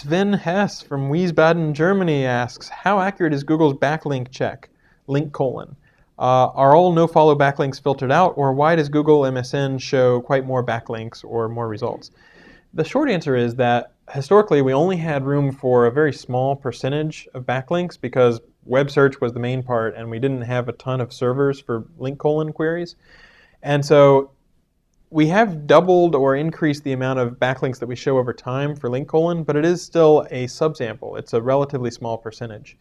Sven Hess from Wiesbaden, Germany asks, how accurate is Google's backlink check, link colon? Are all nofollow backlinks filtered out, or why does Google MSN show quite more backlinks or more results? The short answer is that historically we only had room for a very small percentage of backlinks because web search was the main part and we didn't have a ton of servers for link colon queries. And so we have doubled or increased the amount of backlinks that we show over time for link colon, but it is still a subsample. It's a relatively small percentage.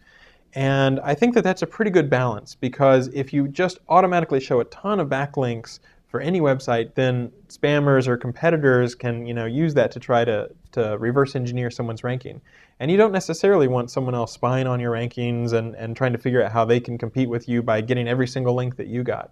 And I think that that's a pretty good balance, because if you just automatically show a ton of backlinks for any website, then spammers or competitors can use that to try to reverse engineer someone's ranking. And you don't necessarily want someone else spying on your rankings and trying to figure out how they can compete with you by getting every single link that you got.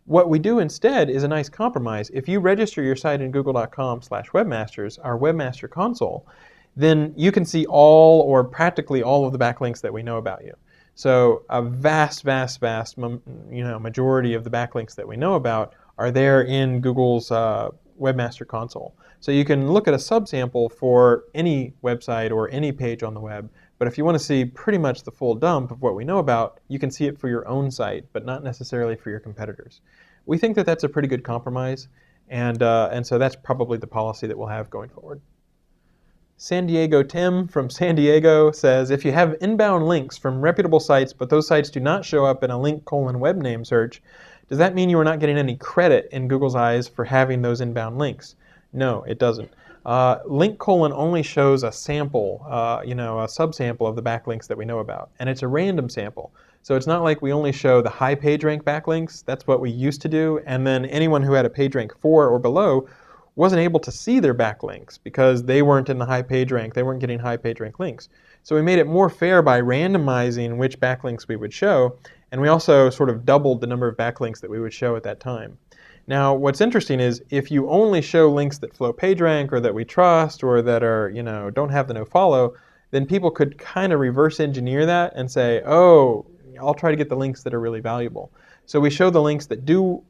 What we do instead is a nice compromise. If you register your site in google.com/webmasters, our webmaster console, then you can see all or practically all of the backlinks that we know about you. So a vast majority of the backlinks that we know about are there in Google's webmaster console. So you can look at a subsample for any website or any page on the web, but if you want to see pretty much the full dump of what we know about, you can see it for your own site, but not necessarily for your competitors. We think that that's a pretty good compromise, and so that's probably the policy that we'll have going forward. San Diego Tim from San Diego says, if you have inbound links from reputable sites, but those sites do not show up in a link colon web name search, does that mean you are not getting any credit in Google's eyes for having those inbound links? No, it doesn't. Link colon only shows a sample, a subsample of the backlinks that we know about, and it's a random sample. So it's not like we only show the high PageRank backlinks. That's what we used to do, and then anyone who had a PageRank 4 or below wasn't able to see their backlinks because they weren't in the high PageRank. They weren't getting high PageRank links. So we made it more fair by randomizing which backlinks we would show, and we also sort of doubled the number of backlinks that we would show at that time. Now, what's interesting is if you only show links that flow PageRank or that we trust or that are, don't have the nofollow, then people could kind of reverse engineer that and say, oh, I'll try to get the links that are really valuable. So we show the links that do,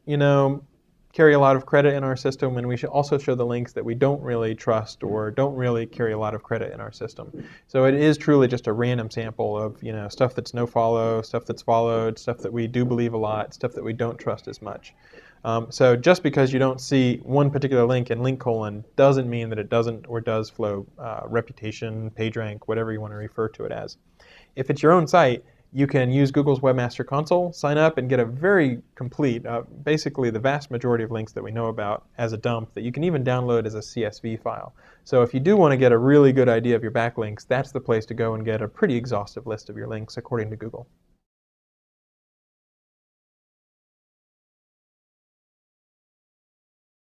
carry a lot of credit in our system, and we should also show the links that we don't really trust or don't really carry a lot of credit in our system. So it is truly just a random sample of stuff that's nofollow, stuff that's followed, stuff that we do believe a lot, stuff that we don't trust as much. So just because you don't see one particular link in link colon doesn't mean that it doesn't or does flow reputation, PageRank, whatever you want to refer to it as. If it's your own site, you can use Google's Webmaster Console, sign up, and get a very complete, basically the vast majority of links that we know about as a dump that you can even download as a CSV file. So if you do want to get a really good idea of your backlinks, that's the place to go and get a pretty exhaustive list of your links according to Google.